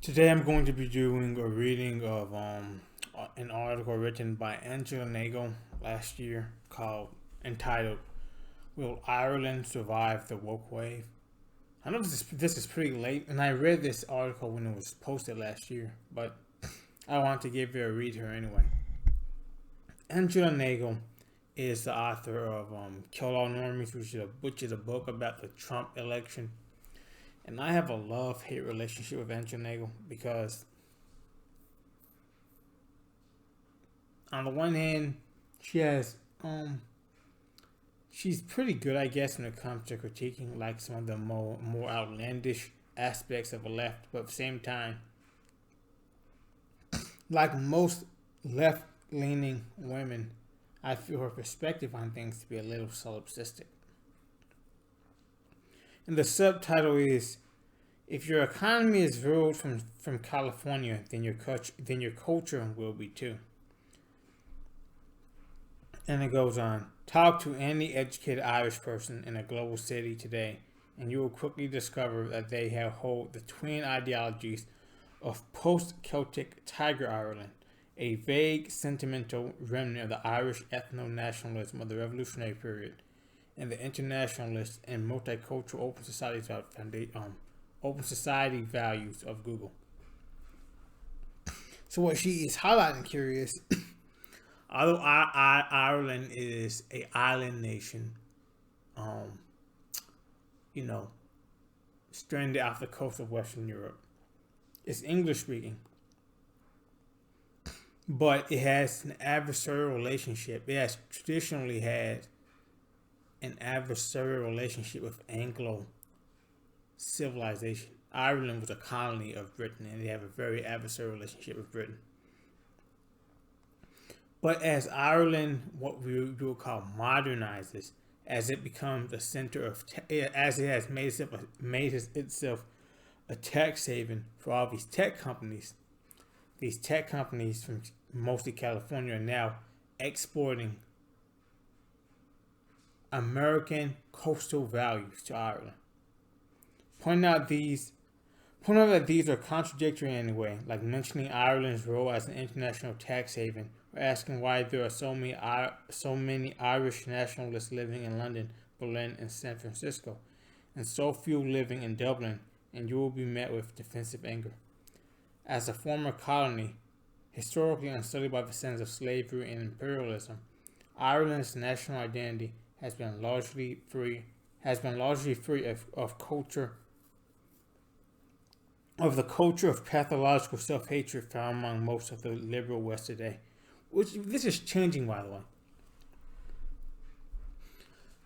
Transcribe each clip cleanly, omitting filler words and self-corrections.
Today I'm going to be doing a reading of an article written by Nagle last year called entitled "Will Ireland Survive the Woke Wave?" I know this is pretty late, and I read this article when it was posted last year, but I want to give it a read here anyway. Angela Nagle is the author of Kill All Normies, which is a book about the Trump election. And I have a love-hate relationship with Angela Nagle because on the one hand, she has she's pretty good, I guess, when it comes to critiquing like some of the more outlandish aspects of the left, but at the same time, like most left-leaning women, I feel her perspective on things to be a little solipsistic. And the subtitle is, "If your economy is ruled from California, then your culture will be too." And it goes on, "Talk to any educated Irish person in a global city today, and you will quickly discover that they hold the twin ideologies of post-Celtic Tiger Ireland, a vague, sentimental remnant of the Irish ethno-nationalism of the Revolutionary period, and the internationalist and multicultural open society values of Google." So what she is highlighting here is, although Ireland is a island nation, um, you know, stranded off the coast of Western Europe, it's English speaking, but it has an adversarial relationship. It has traditionally had an adversarial relationship with Anglo civilization. Ireland was a colony of Britain, and they have a very adversarial relationship with Britain. But as Ireland, what we would call modernizes, as it becomes a center of, as it has made itself a tax haven for all these tech companies from mostly California are now exporting American coastal values to Ireland. Point out that these are contradictory anyway, like mentioning Ireland's role as an international tax haven, or asking why there are so many Irish nationalists living in London, Berlin, and San Francisco, and so few living in Dublin, and you will be met with defensive anger. As a former colony, historically unsullied by the sins of slavery and imperialism, Ireland's national identity has been largely free of the culture of pathological self-hatred found among most of the liberal West today. Which, this is changing, by the way.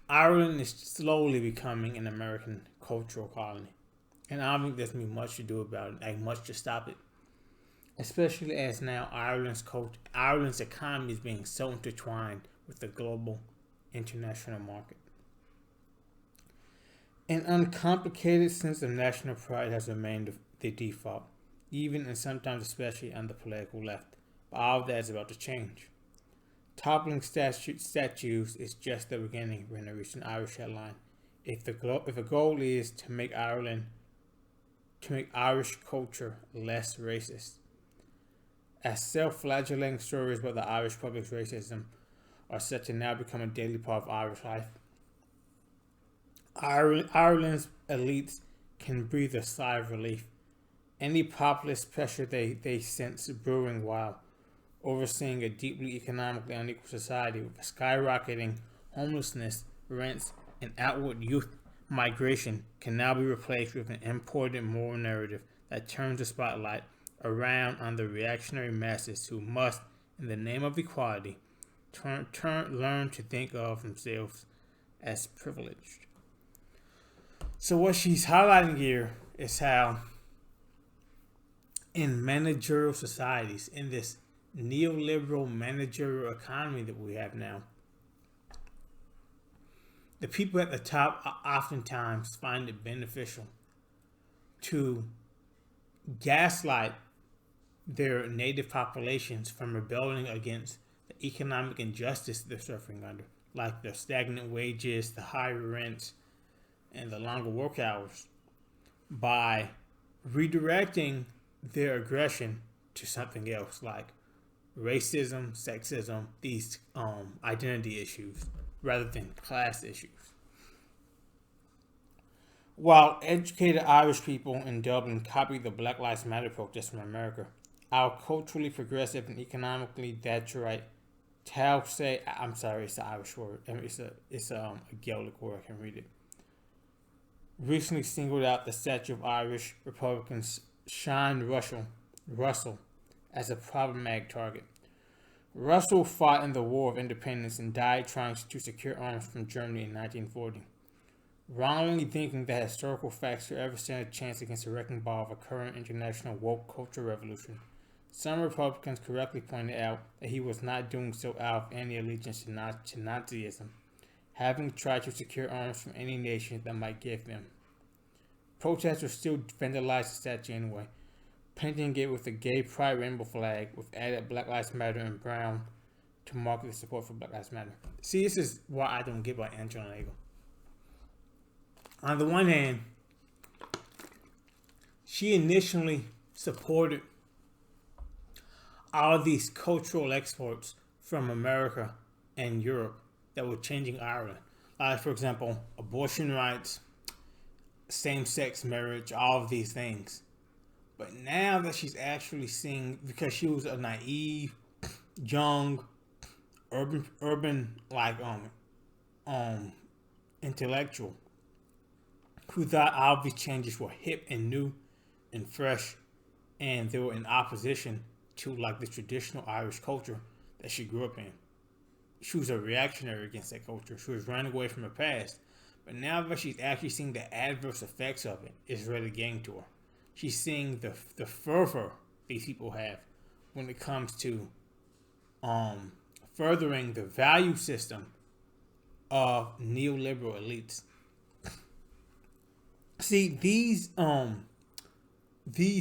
Ireland is slowly becoming an American cultural colony, and I don't think there's going to be much to do about it, like much to stop it. Especially as now Ireland's economy is being so intertwined with the global international market. An uncomplicated sense of national pride has remained the default, even and sometimes especially on the political left. But all of that is about to change. Toppling statues is just the beginning, when a recent Irish headline. If the goal is to make Irish culture less racist, as self-flagellating stories about the Irish public's racism are set to now become a daily part of Irish life, Ireland's elites can breathe a sigh of relief. Any populist pressure they sense brewing while overseeing a deeply economically unequal society with skyrocketing homelessness, rents, and outward youth migration can now be replaced with an imported moral narrative that turns the spotlight around on the reactionary masses who must, in the name of equality, learn to think of themselves as privileged. So what she's highlighting here is how in managerial societies, in this neoliberal managerial economy that we have now, the people at the top oftentimes find it beneficial to gaslight their native populations from rebelling against the economic injustice they're suffering under, like the stagnant wages, the higher rents, and the longer work hours, by redirecting their aggression to something else, like racism, sexism, these identity issues, rather than class issues. While educated Irish people in Dublin copied the Black Lives Matter protests from America, our culturally progressive and economically Thatcherite Taoiseach, I'm sorry, it's an Irish word. It's a Gaelic word. I can read it. Recently singled out the statue of Irish Republicans Sean Russell as a problematic target. Russell fought in the War of Independence and died trying to secure arms from Germany in 1940. Wrongly thinking that historical facts could ever stand a chance against the wrecking ball of a current international woke culture revolution, some Republicans correctly pointed out that he was not doing so out of any allegiance to Nazism, having tried to secure arms from any nation that might give them. Protesters still vandalized the statue anyway, painting it with a gay pride rainbow flag with added Black Lives Matter in brown to mark the support for Black Lives Matter. See, this is why I don't get about Angela Nagle. On the one hand, she initially supported all these cultural exports from America and Europe that were changing Ireland. For example, abortion rights, same-sex marriage, all of these things. But now that she's actually seeing, because she was a naive, young, urban intellectual who thought all of these changes were hip and new and fresh, and they were in opposition to like the traditional Irish culture that she grew up in. She was a reactionary against that culture. She was running away from her past. But now that she's actually seeing the adverse effects of it, it's really getting to her. She's seeing the fervor these people have when it comes to furthering the value system of neoliberal elites. See, these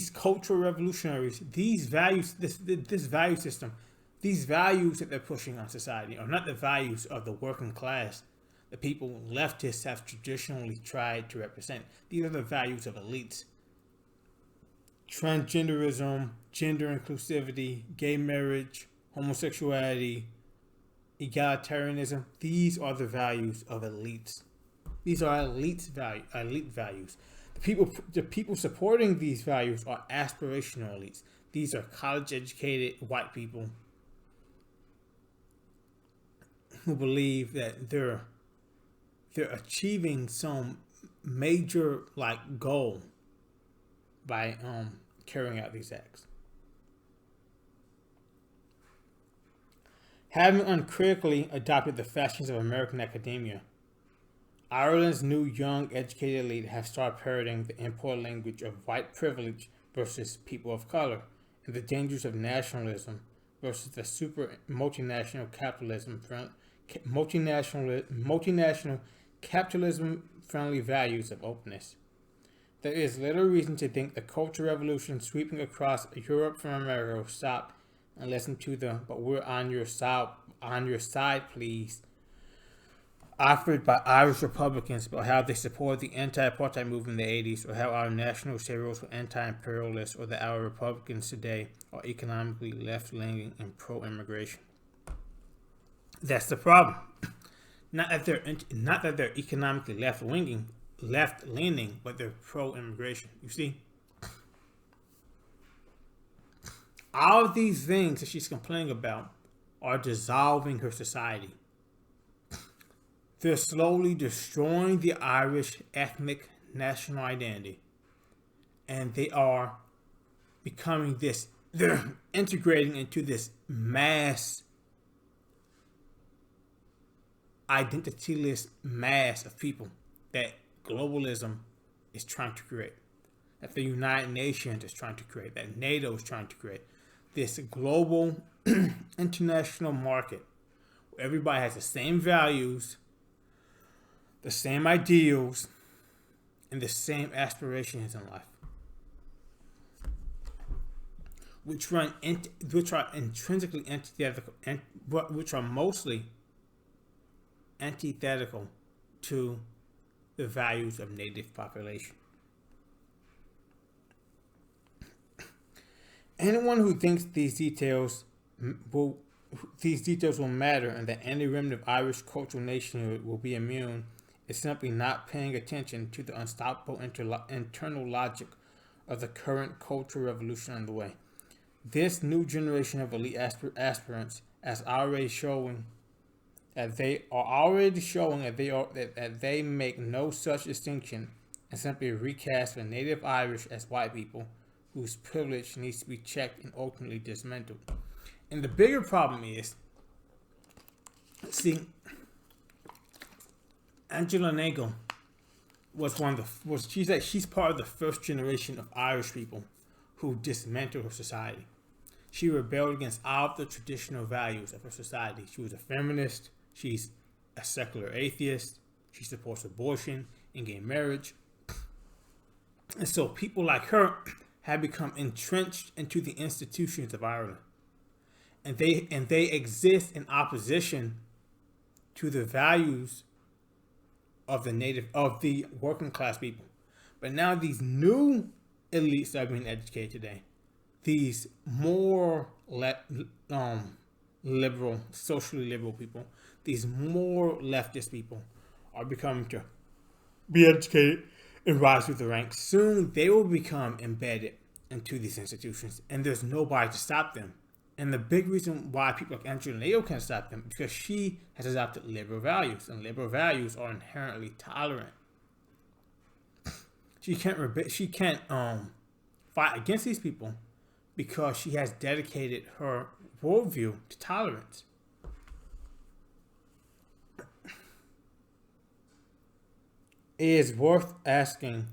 cultural revolutionaries, these values, this value system, these values that they're pushing on society are not the values of the working class that people leftists have traditionally tried to represent. These are the values of elites. Transgenderism, gender inclusivity, gay marriage, homosexuality, egalitarianism. These are the values of elites. These are elite values. The people supporting these values are aspirational elites. These are college-educated white people who believe that they're achieving some major goal by carrying out these acts. Having uncritically adopted the fashions of American academia, Ireland's new young educated elite have started parroting the import language of white privilege versus people of color, and the dangers of nationalism versus the super multinational capitalism friendly values of openness. There is little reason to think the cultural revolution sweeping across Europe from America will stop and listen to the "but we're on your side, please" offered by Irish Republicans about how they support the anti-apartheid movement in the 80s, or how our national heroes were anti-imperialists, or that our Republicans today are economically left-leaning and pro-immigration. That's the problem. Not that they're economically left-leaning, but they're pro-immigration. You see? All of these things that she's complaining about are dissolving her society. They're slowly destroying the Irish ethnic national identity. And they are becoming they're integrating into this mass, identityless mass of people that globalism is trying to create. That the United Nations is trying to create. That NATO is trying to create. This global international market where everybody has the same values, the same ideals, and the same aspirations in life, which are intrinsically antithetical, and which are mostly antithetical to the values of native population. Anyone who thinks will these details will matter and that any remnant of Irish cultural nationhood will be immune is simply not paying attention to the unstoppable internal logic of the current cultural revolution underway. This new generation of elite aspirants as already showing that they make no such distinction and simply recast the native Irish as white people whose privilege needs to be checked and ultimately dismantled. And the bigger problem is, see, Angela Nagle she's part of the first generation of Irish people who dismantled her society. She rebelled against all of the traditional values of her society. She was a feminist. She's a secular atheist. She supports abortion and gay marriage. And so people like her have become entrenched into the institutions of Ireland. And they exist in opposition to the values of the working class people. But now these new elites that are being educated today, these more liberal, socially liberal people, these more leftist people are becoming to be educated and rise through the ranks. Soon they will become embedded into these institutions, and there's nobody to stop them. And the big reason why people like Angela Nagle can't stop them is because she has adopted liberal values, and liberal values are inherently tolerant. She can't fight against these people because she has dedicated her worldview to tolerance. It is worth asking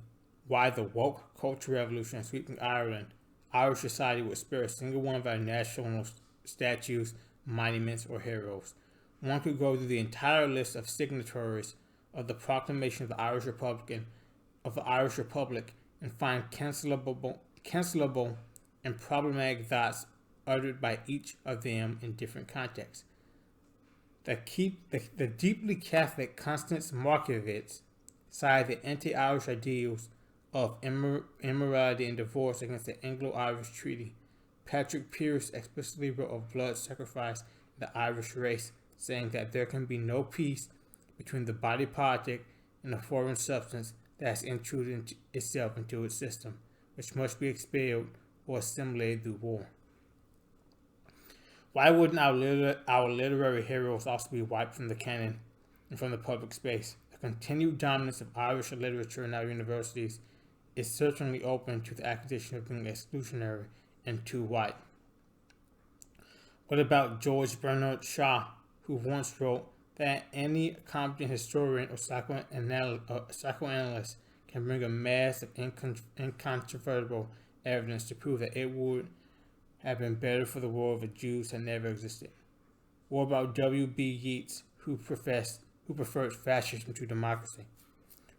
why the woke culture revolution sweeping Ireland, Irish society would spare a single one of our national statues, monuments, or heroes. One could go through the entire list of signatories of the Proclamation of the Irish Republic and find cancelable and problematic thoughts uttered by each of them in different contexts. The deeply Catholic Constance Markievicz cited the anti-Irish ideals of immorality and divorce against the Anglo-Irish Treaty. Patrick Pearse explicitly wrote of blood sacrifice in the Irish race, saying that there can be no peace between the body politic and the foreign substance that has intruded itself into its system, which must be expelled or assimilated through war. Why wouldn't our literary heroes also be wiped from the canon and from the public space? The continued dominance of Irish literature in our universities is certainly open to the accusation of being exclusionary and too white. What about George Bernard Shaw, who once wrote that any competent historian or psychoanalyst can bring a mass of incontrovertible evidence to prove that it would have been better for the world if the Jews had never existed? What about W.B. Yeats, who preferred fascism to democracy?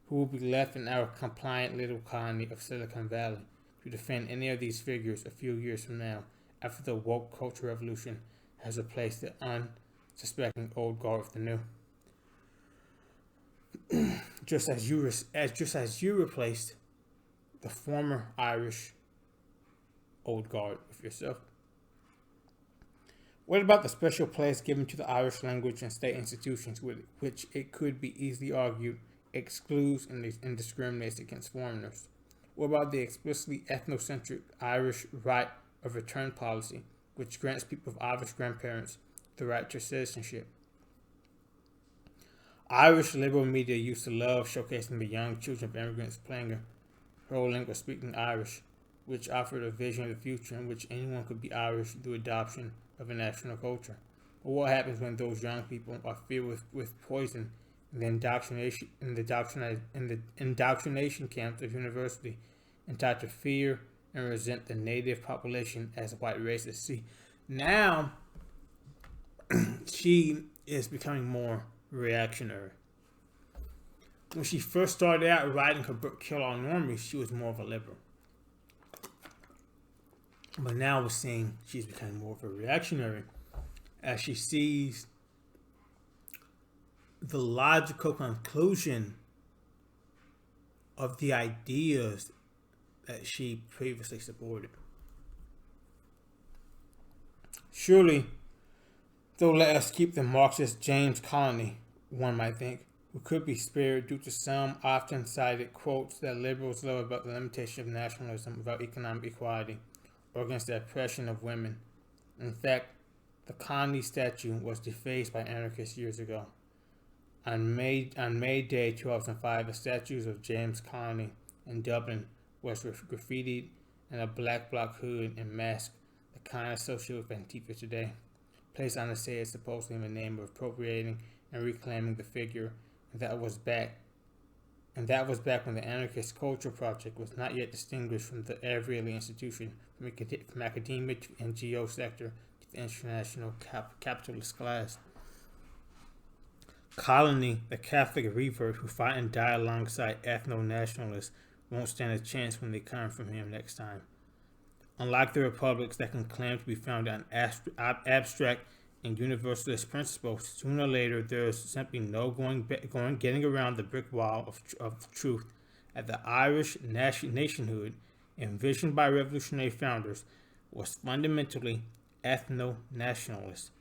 Who will be left in our compliant little colony of Silicon Valley to defend any of these figures a few years from now, after the woke culture revolution has replaced the unsuspecting old guard with the new? just as you replaced the former Irish old guard with yourself. What about the special place given to the Irish language and state institutions, which it could be easily argued excludes and discriminates against foreigners? What about the explicitly ethnocentric Irish right of return policy, which grants people of Irish grandparents the right to citizenship? Irish liberal media used to love showcasing the young children of immigrants playing a role in or speaking Irish, which offered a vision of the future in which anyone could be Irish through adoption of a national culture. But what happens when those young people are filled with poison in the indoctrination camps of university and taught to fear and resent the native population as white racists? See, now she is becoming more reactionary. When she first started out writing her book Kill All Normies, she was more of a liberal. But now we're seeing she's becoming more of a reactionary as she sees the logical conclusion of the ideas that she previously supported. Surely they'll let us keep the Marxist James colony, one might think, who could be spared due to some often cited quotes that liberals love about the limitation of nationalism without economic equality or against the oppression of women. In fact, the colony statue was defaced by anarchists years ago. On May Day 2005, the statues of James Colony in Dublin was graffitied in a black bloc hood and mask, the kind associated with Antifa today, placed on the stage supposedly in the name of appropriating and reclaiming the figure, and that was back when the anarchist culture project was not yet distinguished from the every elite institution, from academia to NGO sector to the international capitalist class. Colony, the Catholic revert who fought and died alongside ethno-nationalists, won't stand a chance when they come from him next time. Unlike the republics that can claim to be founded on abstract and universalist principles, sooner or later there is simply no getting around the brick wall of truth that the Irish nationhood, envisioned by revolutionary founders, was fundamentally ethno-nationalist.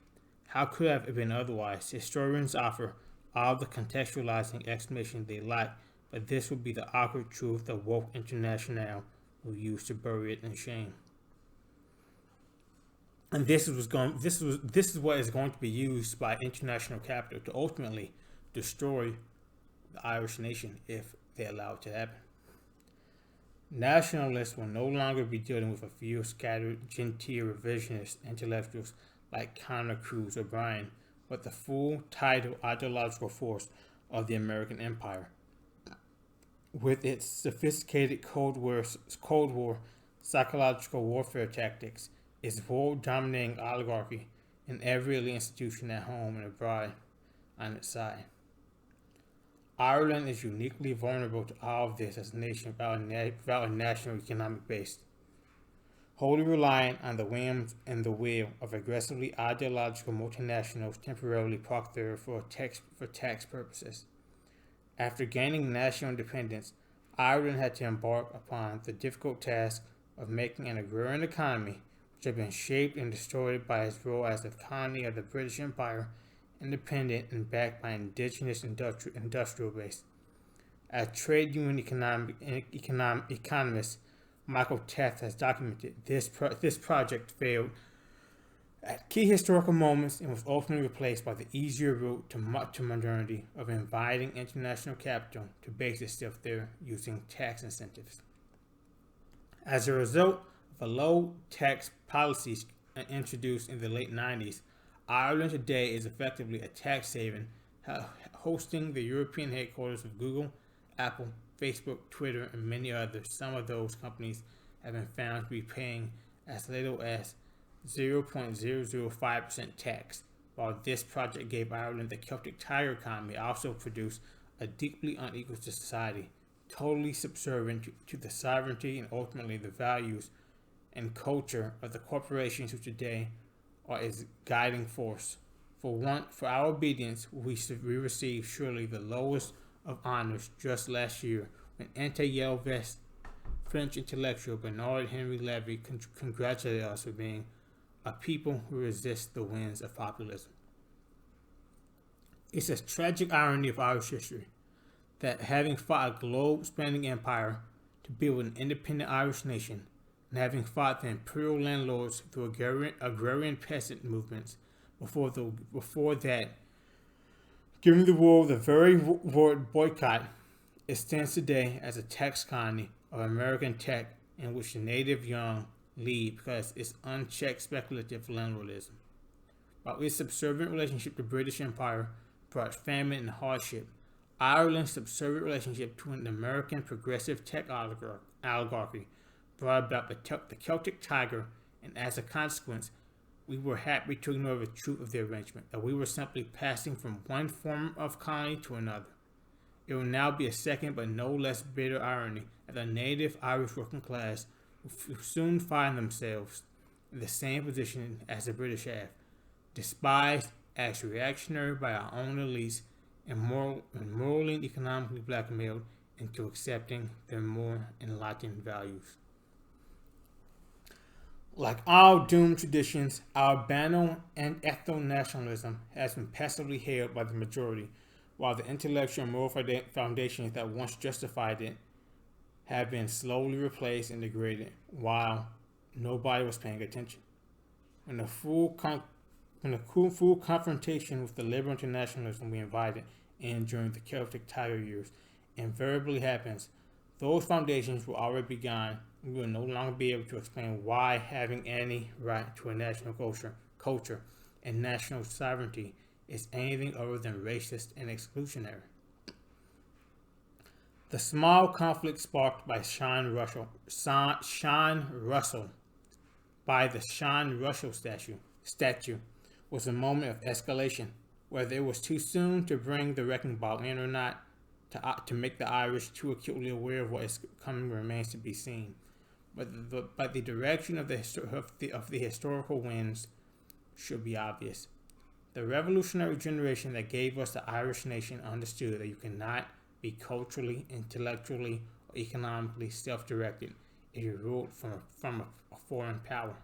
How could it have been otherwise? Historians offer all the contextualizing explanation they like, but this would be the awkward truth that woke international will use to bury it in shame. And this is what is going to be used by international capital to ultimately destroy the Irish nation if they allow it to happen. Nationalists will no longer be dealing with a few scattered, genteel revisionist intellectuals like Connor Cruz O'Brien, but the full tidal ideological force of the American empire, with its sophisticated Cold War psychological warfare tactics, its world-dominating oligarchy, and every elite institution at home and abroad on its side. Ireland is uniquely vulnerable to all of this as a nation without a national economic base, wholly reliant on the whims and the will of aggressively ideological multinationals temporarily parked there for tax purposes. After gaining national independence, Ireland had to embark upon the difficult task of making an agrarian economy which had been shaped and distorted by its role as the colony of the British Empire, independent and backed by indigenous industrial base. As trade union economist Michael Taft has documented, this project failed at key historical moments and was ultimately replaced by the easier route to modernity of inviting international capital to base itself there using tax incentives. As a result of the low tax policies introduced in the late 90s, Ireland today is effectively a tax haven, hosting the European headquarters of Google, Apple, Facebook, Twitter, and many others. Some of those companies have been found to be paying as little as 0.005% tax. While this project gave Ireland the Celtic Tiger economy, also produced a deeply unequal society, totally subservient to the sovereignty and ultimately the values and culture of the corporations who today are its guiding force. For our obedience, we received surely the lowest of honors just last year when anti-Yale vest French intellectual Bernard Henry Levy congratulated us for being a people who resist the winds of populism. It's a tragic irony of Irish history that having fought a globe-spanning empire to build an independent Irish nation, and having fought the imperial landlords through agrarian peasant movements before that, giving the world the very word boycott, it stands today as a tax colony of American tech in which the native young lead because its unchecked speculative landlordism. While its subservient relationship to the British Empire brought famine and hardship, Ireland's subservient relationship to an American progressive tech oligarchy brought about the Celtic Tiger, and as a consequence, we were happy to ignore the truth of the arrangement, that we were simply passing from one form of colony to another. It will now be a second but no less bitter irony that the native Irish working class will soon find themselves in the same position as the British have, despised as reactionary by our own elites and morally and economically blackmailed into accepting their more enlightened values. Like our doomed traditions, albino and ethno-nationalism has been passively held by the majority, while the intellectual and moral foundations that once justified it have been slowly replaced and degraded, while nobody was paying attention. When the full confrontation with the liberal internationalism we invited in during the Celtic Tiger years invariably happens, those foundations will already begun. We will no longer be able to explain why having any right to a national culture and national sovereignty is anything other than racist and exclusionary. The small conflict sparked by Sean Russell by the Sean Russell statue was a moment of escalation. Whether it was too soon to bring the wrecking ball in or not, to make the Irish too acutely aware of what is coming remains to be seen. But the direction of the historical winds should be obvious. The revolutionary generation that gave us the Irish nation understood that you cannot be culturally, intellectually, or economically self-directed if you ruled from a foreign power.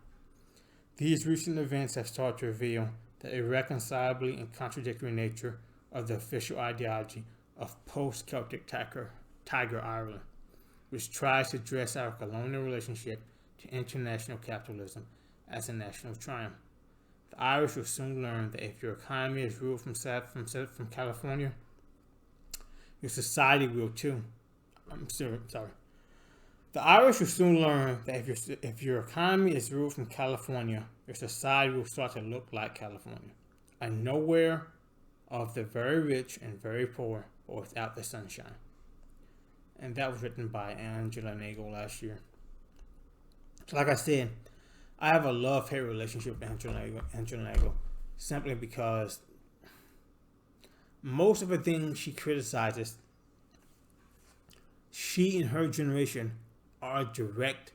These recent events have started to reveal the irreconcilably and contradictory nature of the official ideology of post-Celtic Tiger Ireland, which tries to dress our colonial relationship to international capitalism as a national triumph. The Irish will soon learn that if your economy is ruled from California, your society will too. The Irish will soon learn that if your economy is ruled from California, your society will start to look like California, a nowhere of the very rich and very poor, but without the sunshine. And that was written by Angela Nagle last year. Like I said, I have a love-hate relationship with Angela Nagle simply because most of the things she criticizes, she and her generation are a direct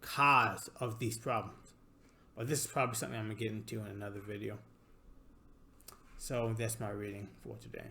cause of these problems. But this is probably something I'm going to get into in another video. So that's my reading for today.